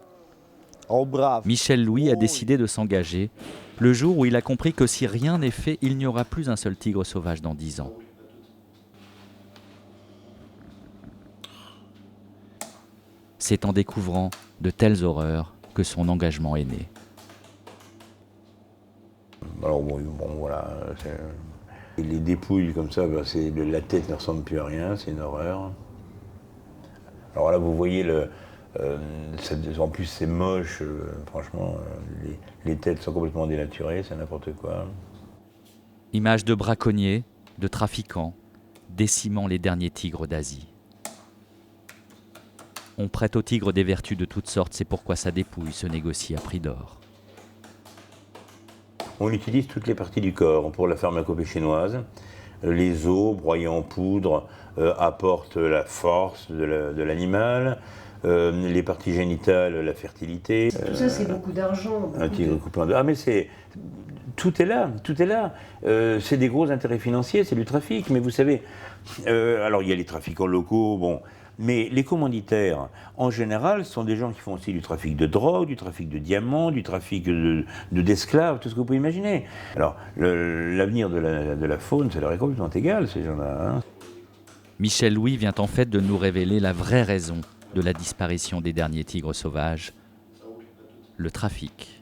Oh brave. Michel Louis a décidé de s'engager le jour où il a compris que si rien n'est fait, il n'y aura plus un seul tigre sauvage dans 10 ans. C'est en découvrant de telles horreurs que son engagement est né. Alors bon voilà, les dépouilles comme ça, la tête ne ressemble plus à rien, c'est une horreur. Alors là vous voyez, en plus c'est moche, franchement, les têtes sont complètement dénaturées, c'est n'importe quoi. Images de braconniers, de trafiquants, décimant les derniers tigres d'Asie. On prête au tigre des vertus de toutes sortes, c'est pourquoi sa dépouille se négocie à prix d'or. On utilise toutes les parties du corps pour la pharmacopée chinoise. Les os broyés en poudre apportent la force de l'animal. Les parties génitales, la fertilité. Tout ça, c'est beaucoup d'argent. Un tigre coupé en deux. Ah mais tout est là. C'est des gros intérêts financiers, c'est du trafic. Mais vous savez, alors il y a les trafiquants locaux, bon. Mais les commanditaires, en général, sont des gens qui font aussi du trafic de drogue, du trafic de diamants, du trafic d'esclaves, tout ce que vous pouvez imaginer. Alors, l'avenir de la faune, ça leur est complètement égal, ces gens-là. Michel Louis vient en fait de nous révéler la vraie raison de la disparition des derniers tigres sauvages, le trafic.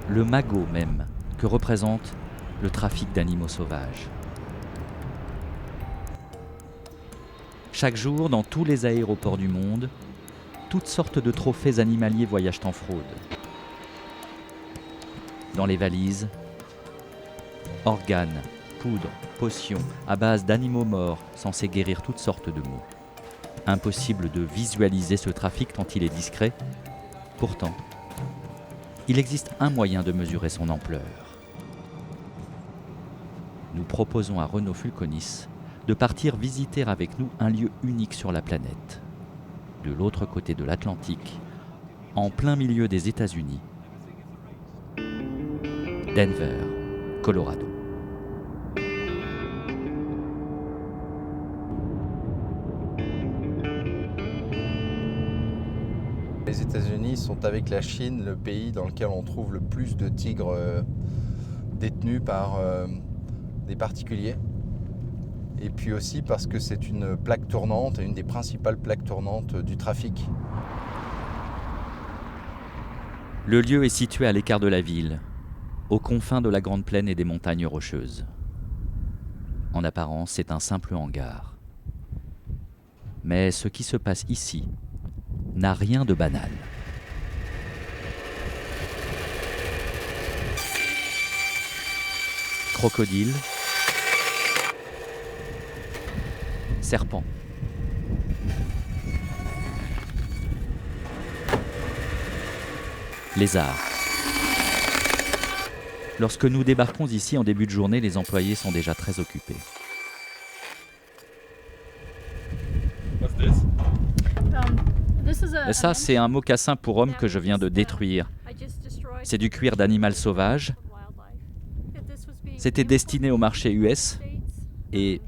Le magot même, que représente le trafic d'animaux sauvages. Chaque jour, dans tous les aéroports du monde, toutes sortes de trophées animaliers voyagent en fraude. Dans les valises, organes, poudres, potions à base d'animaux morts censés guérir toutes sortes de maux. Impossible de visualiser ce trafic tant il est discret. Pourtant, il existe un moyen de mesurer son ampleur. Nous proposons à Renaud Fulconis de partir visiter avec nous un lieu unique sur la planète, de l'autre côté de l'Atlantique, en plein milieu des États-Unis, Denver, Colorado. Les États-Unis sont avec la Chine le pays dans lequel on trouve le plus de tigres détenus par des particuliers. Et puis aussi parce que c'est une plaque tournante, une des principales plaques tournantes du trafic. Le lieu est situé à l'écart de la ville, aux confins de la Grande Plaine et des montagnes rocheuses. En apparence, c'est un simple hangar. Mais ce qui se passe ici n'a rien de banal. Crocodile, serpent, lézard. Lorsque nous débarquons ici en début de journée, les employés sont déjà très occupés. Et ça, c'est un mocassin pour homme que je viens de détruire. C'est du cuir d'animal sauvage. C'était destiné au marché US et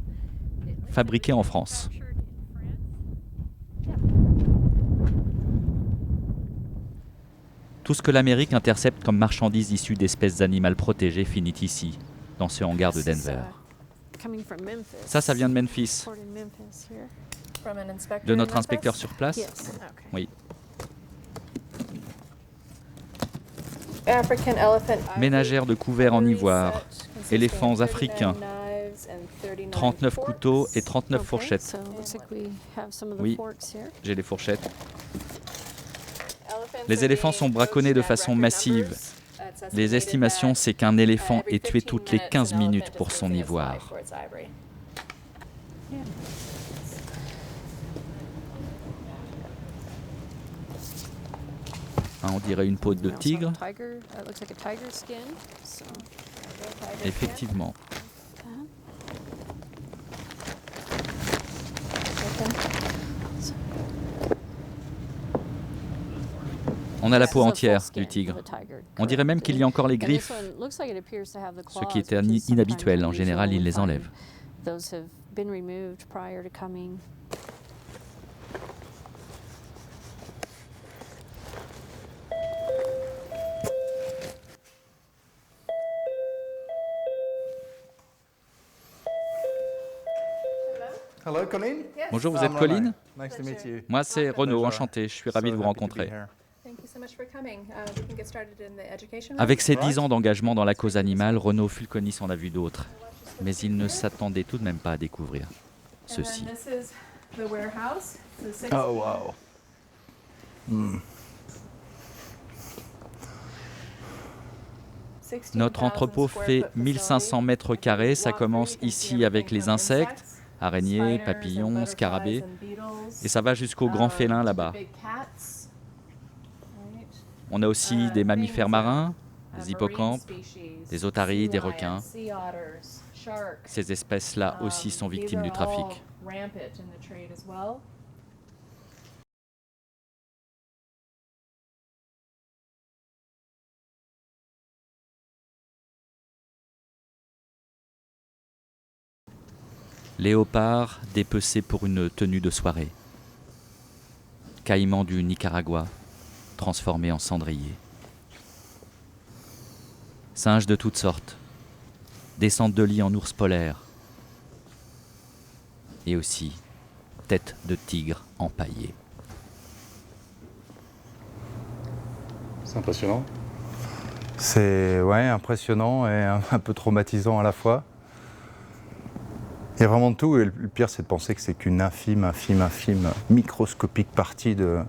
fabriqué en France. Tout ce que l'Amérique intercepte comme marchandises issues d'espèces animales protégées finit ici, dans ce hangar de Denver. Ça vient de Memphis. De notre inspecteur sur place? Oui. Ménagère de couverts en ivoire, éléphants africains, 39 couteaux et 39 fourchettes. Oui, j'ai les fourchettes. Les éléphants sont braconnés de façon massive. Les estimations, c'est qu'un éléphant est tué toutes les 15 minutes pour son ivoire. On dirait une peau de tigre. Effectivement. On a la peau entière du tigre. On dirait même qu'il y a encore les griffes, ce qui était inhabituel. En général, ils les enlèvent. Hello, Colleen. Bonjour, vous êtes Colleen? Nice to meet you. Moi, c'est Renaud, enchanté. Je suis ravi de vous rencontrer. Avec ses 10 ans d'engagement dans la cause animale, Renaud Fulconis en a vu d'autres. Mais il ne s'attendait tout de même pas à découvrir ceci. Oh, wow. Notre entrepôt fait 1500 mètres carrés. Ça commence ici avec les insectes, araignées, papillons, scarabées. Et ça va jusqu'aux grands félins là-bas. On a aussi des mammifères marins, des hippocampes, des otaries, des requins. Ces espèces-là aussi sont victimes du trafic. Léopard dépecé pour une tenue de soirée. Caïman du Nicaragua, transformé en cendrier. Singes de toutes sortes. Descente de lit en ours polaire. Et aussi tête de tigre empaillée. C'est impressionnant. C'est impressionnant et un peu traumatisant à la fois. Il y a vraiment de tout, et le pire c'est de penser que c'est qu'une infime, microscopique partie de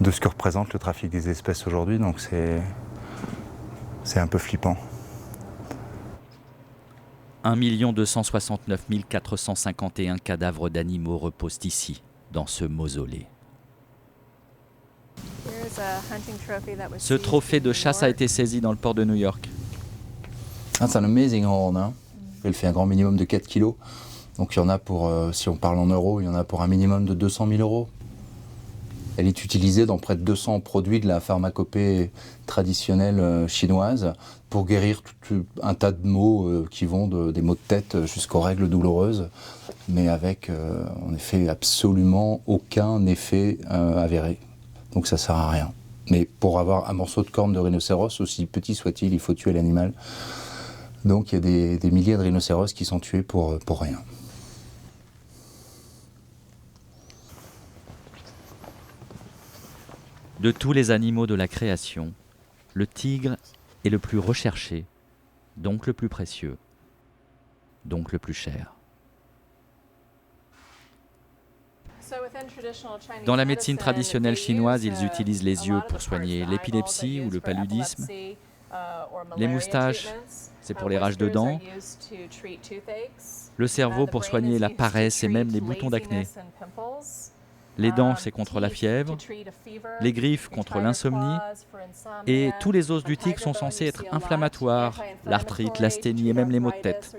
ce que représente le trafic des espèces aujourd'hui, donc c'est un peu flippant. 1 269 451 cadavres d'animaux reposent ici, dans ce mausolée. Ce trophée de chasse a été saisi dans le port de New York. C'est un amazing horn, hein. Elle fait un grand minimum de 4 kilos. Donc il y en a pour, si on parle en euros, il y en a pour un minimum de 200 000 euros. Elle est utilisée dans près de 200 produits de la pharmacopée traditionnelle chinoise pour guérir tout un tas de maux qui vont des maux de tête jusqu'aux règles douloureuses, mais avec en effet absolument aucun effet avéré. Donc ça sert à rien. Mais pour avoir un morceau de corne de rhinocéros, aussi petit soit-il, il faut tuer l'animal. Donc il y a des milliers de rhinocéros qui sont tués pour rien. De tous les animaux de la création, le tigre est le plus recherché, donc le plus précieux, donc le plus cher. Dans la médecine traditionnelle chinoise, ils utilisent les yeux pour soigner l'épilepsie ou le paludisme. Les moustaches, c'est pour les rages de dents. Le cerveau pour soigner la paresse et même les boutons d'acné. Les dents, c'est contre la fièvre. Les griffes, contre l'insomnie. Et tous les os du tigre sont censés être inflammatoires, l'arthrite, l'asthénie et même les maux de tête.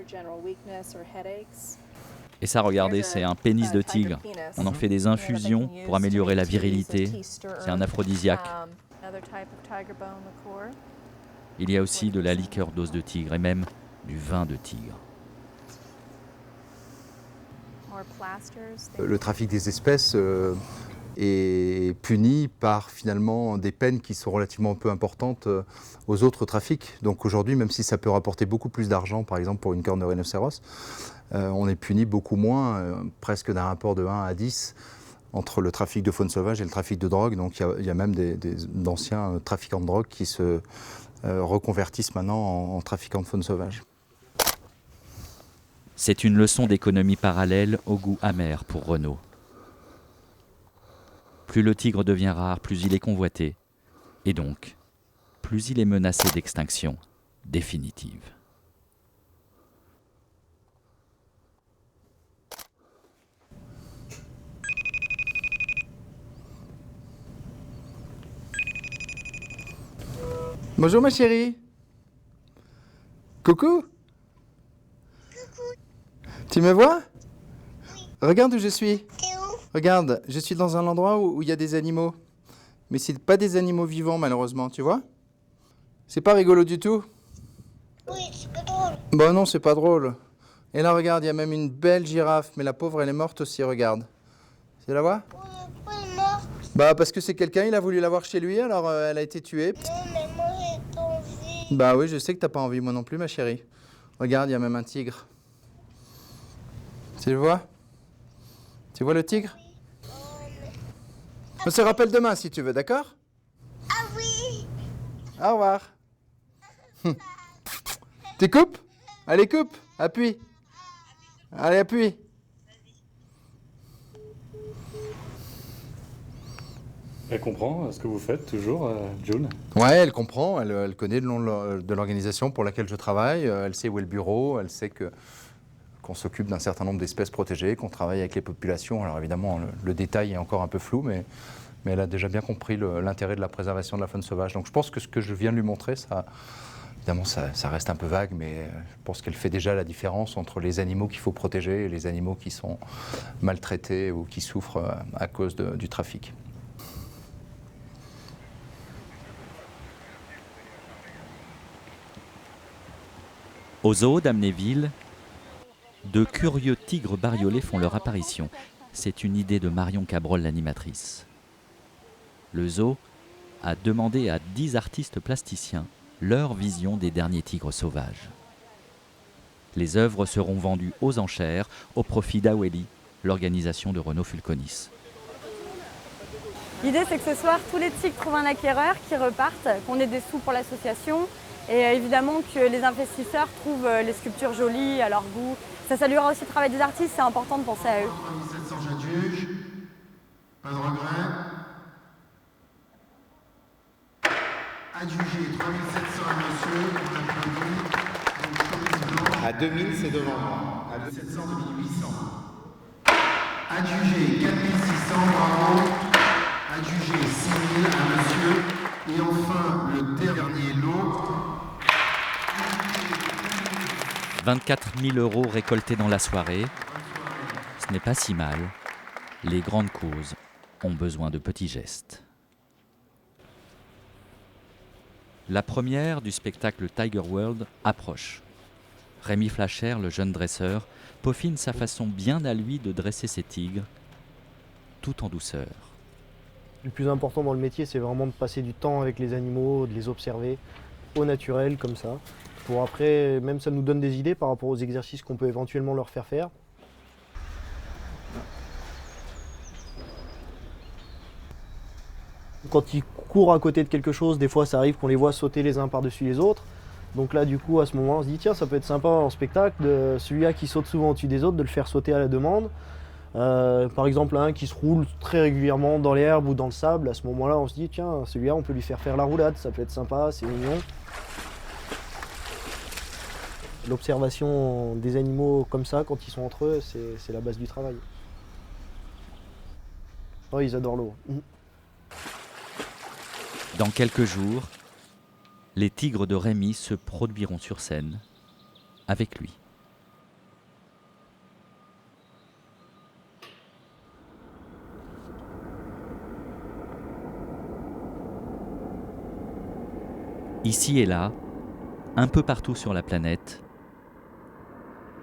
Et ça, regardez, c'est un pénis de tigre. On en fait des infusions pour améliorer la virilité. C'est un aphrodisiaque. Il y a aussi de la liqueur d'os de tigre et même du vin de tigre. Le trafic des espèces est puni par finalement des peines qui sont relativement peu importantes aux autres trafics. Donc aujourd'hui, même si ça peut rapporter beaucoup plus d'argent, par exemple pour une corne de rhinocéros, on est puni beaucoup moins, presque d'un rapport de 1 à 10 entre le trafic de faune sauvage et le trafic de drogue. Donc il y a même d'anciens trafiquants de drogue qui se reconvertissent maintenant en trafiquants de faune sauvage. C'est une leçon d'économie parallèle au goût amer pour Renaud. Plus le tigre devient rare, plus il est convoité. Et donc, plus il est menacé d'extinction définitive. Bonjour ma chérie. Coucou. Tu me vois? Regarde où je suis. Regarde, je suis dans un endroit où il y a des animaux. Mais c'est pas des animaux vivants malheureusement, tu vois? C'est pas rigolo du tout. Oui, c'est pas drôle. Bon non, c'est pas drôle. Et là regarde, il y a même une belle girafe, mais la pauvre elle est morte aussi, regarde. Tu la vois? Pourquoi elle est morte? Bah parce que c'est quelqu'un, il a voulu l'avoir chez lui, alors elle a été tuée. Non, mais moi j'ai pas envie. Bah oui, je sais que t'as pas envie, moi non plus ma chérie. Regarde, il y a même un tigre. Tu le vois? Tu vois le tigre? On se rappelle demain si tu veux, d'accord? Ah oui. Au revoir. Tu coupes? Allez, coupe. Appuie. Allez, appuie. Elle comprend ce que vous faites toujours, June? Ouais, elle comprend. Elle connaît le nom de l'organisation pour laquelle je travaille. Elle sait où est le bureau. Elle sait qu'on s'occupe d'un certain nombre d'espèces protégées, qu'on travaille avec les populations. Alors évidemment, le détail est encore un peu flou, mais elle a déjà bien compris l'intérêt de la préservation de la faune sauvage. Donc je pense que ce que je viens de lui montrer, évidemment, ça reste un peu vague, mais je pense qu'elle fait déjà la différence entre les animaux qu'il faut protéger et les animaux qui sont maltraités ou qui souffrent à cause du trafic. Au zoo d'Amnéville, de curieux tigres bariolés font leur apparition. C'est une idée de Marion Cabrol, l'animatrice. Le zoo a demandé à 10 artistes plasticiens leur vision des derniers tigres sauvages. Les œuvres seront vendues aux enchères au profit d'Aweli, l'organisation de Renaud Fulconis. L'idée, c'est que ce soir, tous les tigres trouvent un acquéreur, qui repartent, qu'on ait des sous pour l'association. Et évidemment que les investisseurs trouvent les sculptures jolies, à leur goût. Ça saluera aussi le travail des artistes, c'est important de penser à eux. 3700 j'adjuge. Pas de regret. Adjugé 3700 à monsieur, on applaudit. Donc chemise blanche. À 2000, c'est devant moi. À 2700, 2800. Adjugé 4600, bravo. Adjugé 6000 à monsieur. Et enfin, le dernier lot. 24 000 € récoltés dans la soirée, ce n'est pas si mal. Les grandes causes ont besoin de petits gestes. La première du spectacle Tiger World approche. Rémi Flacher, le jeune dresseur, peaufine sa façon bien à lui de dresser ses tigres, tout en douceur. Le plus important dans le métier, c'est vraiment de passer du temps avec les animaux, de les observer au naturel comme ça. Pour après, même ça nous donne des idées par rapport aux exercices qu'on peut éventuellement leur faire faire. Quand ils courent à côté de quelque chose, des fois ça arrive qu'on les voit sauter les uns par-dessus les autres. Donc là, du coup, à ce moment, on se dit tiens, ça peut être sympa en spectacle, de celui-là qui saute souvent au-dessus des autres, de le faire sauter à la demande. Par exemple, un qui se roule très régulièrement dans l'herbe ou dans le sable, à ce moment-là, on se dit, tiens, celui-là, on peut lui faire la roulade, ça peut être sympa, c'est mignon. L'observation des animaux comme ça, quand ils sont entre eux, c'est la base du travail. Oh, ils adorent l'eau. Dans quelques jours, les tigres de Rémi se produiront sur scène avec lui. Ici et là, un peu partout sur la planète,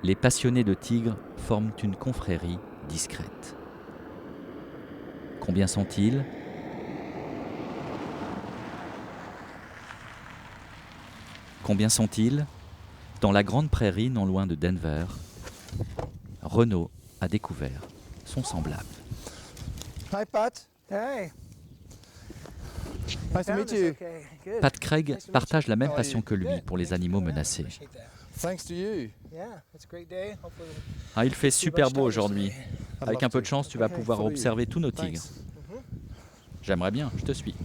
les passionnés de tigres forment une confrérie discrète. Combien sont-ils ? Combien sont-ils ? Dans la grande prairie non loin de Denver, Renaud a découvert son semblable. Hi Pat. Hey. Nice to meet you. Pat Craig partage la même passion que lui pour les animaux menacés. Thanks to you. Ah, il fait super beau aujourd'hui. Avec un peu de chance, tu vas pouvoir observer tous nos tigres. J'aimerais bien, je te suis.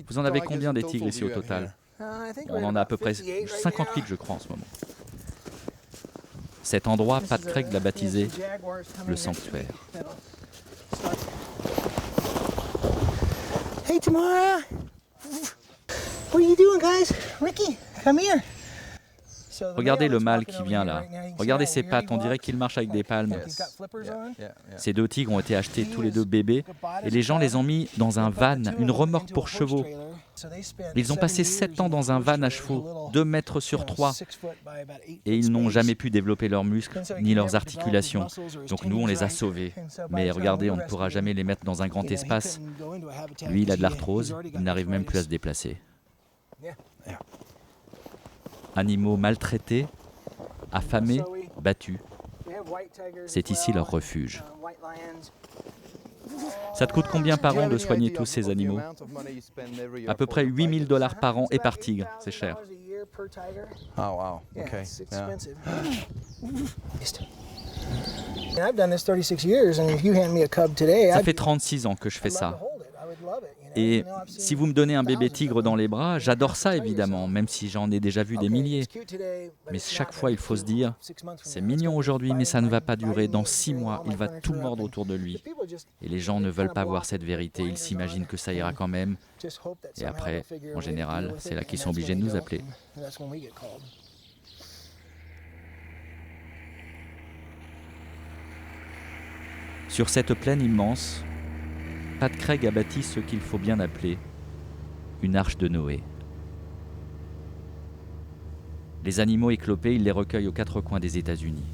Vous en avez combien des tigres ici au total ? On en a à peu près 58, je crois, en ce moment. Cet endroit, Pat Craig l'a baptisé le sanctuaire. Hey Tamara. What are you doing, guys? Ricky, come here. Regardez le mâle qui vient là. Regardez ses pattes, on dirait qu'il marche avec des palmes. Ces deux tigres ont été achetés tous les deux bébés et les gens les ont mis dans un van, une remorque pour chevaux. Ils ont passé 7 ans dans un van à chevaux, 2 mètres sur 3, et ils n'ont jamais pu développer leurs muscles ni leurs articulations. Donc nous, on les a sauvés. Mais regardez, on ne pourra jamais les mettre dans un grand espace. Lui, il a de l'arthrose, il n'arrive même plus à se déplacer. Animaux maltraités, affamés, battus. C'est ici leur refuge. Ça te coûte combien par an de soigner tous ces animaux ? À peu près $8,000 par an et par tigre, c'est cher. Oh wow. Okay. Ça fait 36 ans que je fais ça. Et si vous me donnez un bébé tigre dans les bras, j'adore ça évidemment, même si j'en ai déjà vu des milliers. Mais chaque fois, il faut se dire, c'est mignon aujourd'hui, mais ça ne va pas durer. Dans 6 mois, il va tout mordre autour de lui. Et les gens ne veulent pas voir cette vérité, ils s'imaginent que ça ira quand même. Et après, en général, c'est là qu'ils sont obligés de nous appeler. Sur cette plaine immense, Pat Craig a bâti ce qu'il faut bien appeler une arche de Noé. Les animaux éclopés, il les recueille aux 4 coins des États-Unis.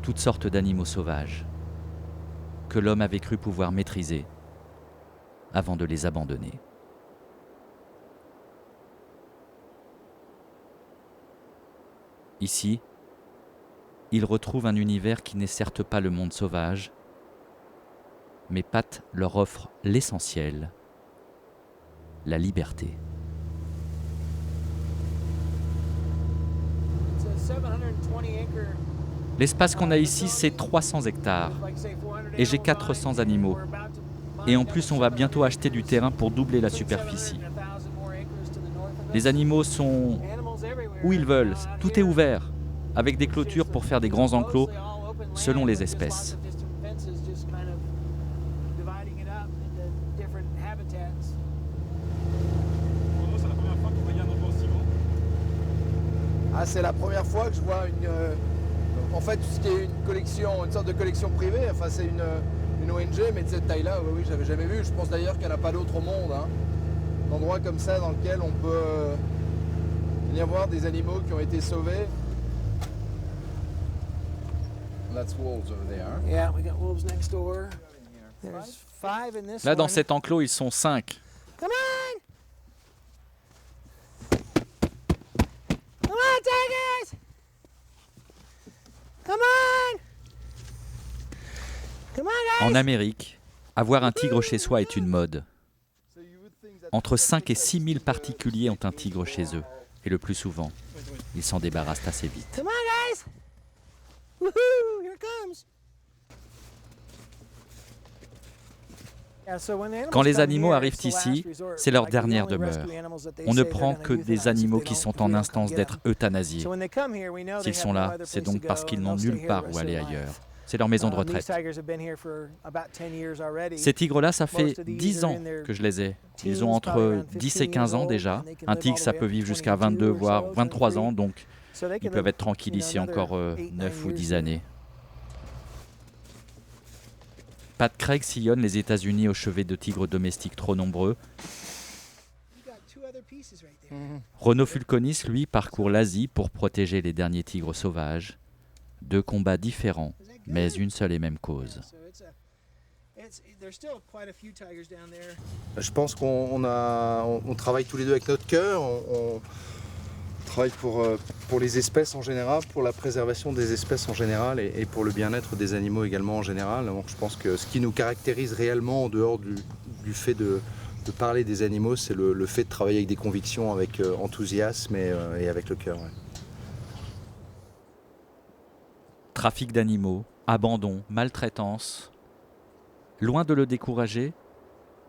Toutes sortes d'animaux sauvages que l'homme avait cru pouvoir maîtriser avant de les abandonner. Ici, il retrouve un univers qui n'est certes pas le monde sauvage, mais Pat leur offre l'essentiel, la liberté. L'espace qu'on a ici, c'est 300 hectares, et j'ai 400 animaux. Et en plus, on va bientôt acheter du terrain pour doubler la superficie. Les animaux sont où ils veulent, tout est ouvert, avec des clôtures pour faire des grands enclos selon les espèces. Ah, c'est la première fois que je vois en fait, ce qui est une sorte de collection privée. Enfin, c'est une ONG, mais de cette taille-là, oui, j'avais jamais vu. Je pense d'ailleurs qu'il n'y en a pas d'autre au monde. Hein. Un endroit comme ça dans lequel on peut venir voir des animaux qui ont été sauvés. That's wolves over there. Yeah, we got wolves next door. There's 5 in this Là, dans one. cet enclos, ils sont 5. Come on! Come on, tigers! Come on! Come on, guys! En Amérique, avoir un tigre chez soi est une mode. Entre 5 et 6 000 particuliers ont un tigre chez eux. Et le plus souvent, ils s'en débarrassent assez vite. Come on, guys! Woohoo! Here it comes! Quand les animaux arrivent ici, c'est leur dernière demeure. On ne prend que des animaux qui sont en instance d'être euthanasiés. S'ils sont là, c'est donc parce qu'ils n'ont nulle part où aller ailleurs. C'est leur maison de retraite. Ces tigres-là, ça fait 10 ans que je les ai. Ils ont entre 10 et 15 ans déjà. Un tigre, ça peut vivre jusqu'à 22, voire 23 ans, donc ils peuvent être tranquilles ici encore 9 ou 10 années. Pat Craig sillonne les États-Unis au chevet de tigres domestiques trop nombreux. Renaud Fulconis, lui, parcourt l'Asie pour protéger les derniers tigres sauvages. 2 combats différents, mais une seule et même cause. Je pense qu'on travaille tous les deux avec notre cœur. On travaille pour les espèces en général, pour la préservation des espèces en général et pour le bien-être des animaux également en général. Donc je pense que ce qui nous caractérise réellement en dehors du fait de parler des animaux, c'est le fait de travailler avec des convictions, avec enthousiasme et avec le cœur. Ouais. Trafic d'animaux, abandon, maltraitance. Loin de le décourager,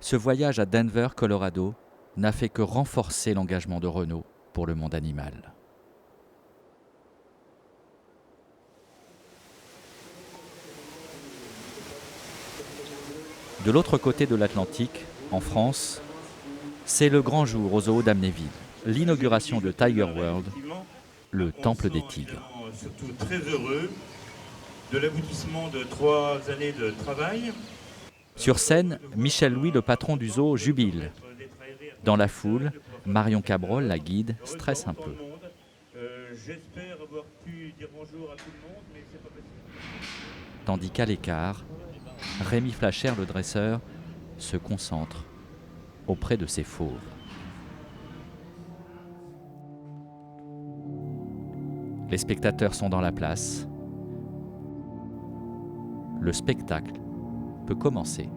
ce voyage à Denver, Colorado, n'a fait que renforcer l'engagement de Renaud pour le monde animal. De l'autre côté de l'Atlantique, en France, c'est le grand jour au zoo d'Amnéville, l'inauguration de Tiger World, le temple des tigres. Surtout très heureux de l'aboutissement de 3 années de travail. Sur scène, Michel Louis, le patron du zoo, jubile. Dans la foule, Marion Cabrol, la guide, stresse un peu. J'espère avoir pu dire bonjour à tout le monde, mais c'est pas possible. Tandis qu'à l'écart, Rémi Flacher, le dresseur, se concentre auprès de ses fauves. Les spectateurs sont dans la place. Le spectacle peut commencer.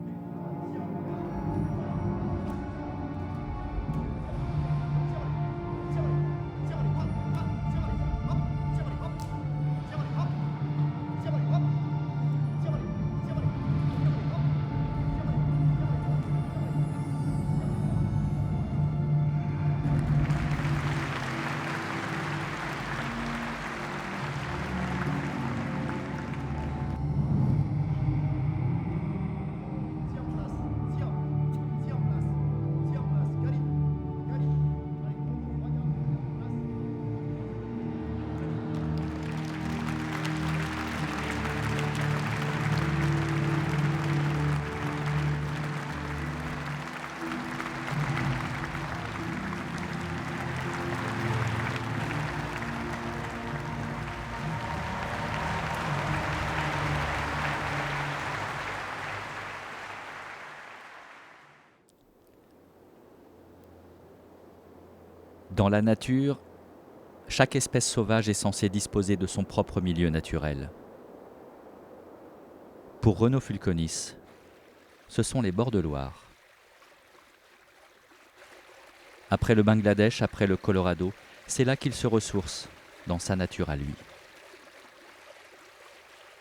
Dans la nature, chaque espèce sauvage est censée disposer de son propre milieu naturel. Pour Renaud Fulconis, ce sont les bords de Loire. Après le Bangladesh, après le Colorado, c'est là qu'il se ressource, dans sa nature à lui.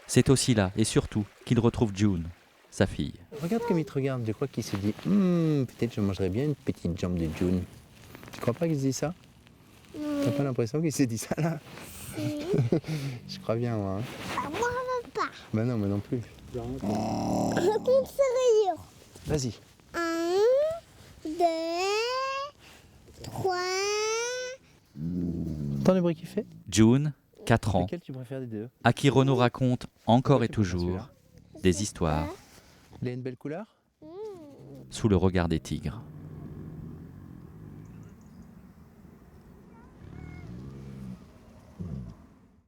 C'est aussi là, et surtout, qu'il retrouve June, sa fille. Regarde comme il te regarde, je crois qu'il se dit peut-être je mangerais bien une petite jambe de June. Tu crois pas qu'il se dit ça? T'as pas l'impression qu'il s'est dit ça là? Je crois bien moi. Moi même pas. Bah non, moi non plus. Je compte sérieux. Vas-y. 1, 2, 3. T'entends le bruit qu'il fait? June, 4 ans, Lequel tu préfères des deux? à qui Renaud raconte encore et toujours des histoires Il a une belle couleur? sous le regard des tigres.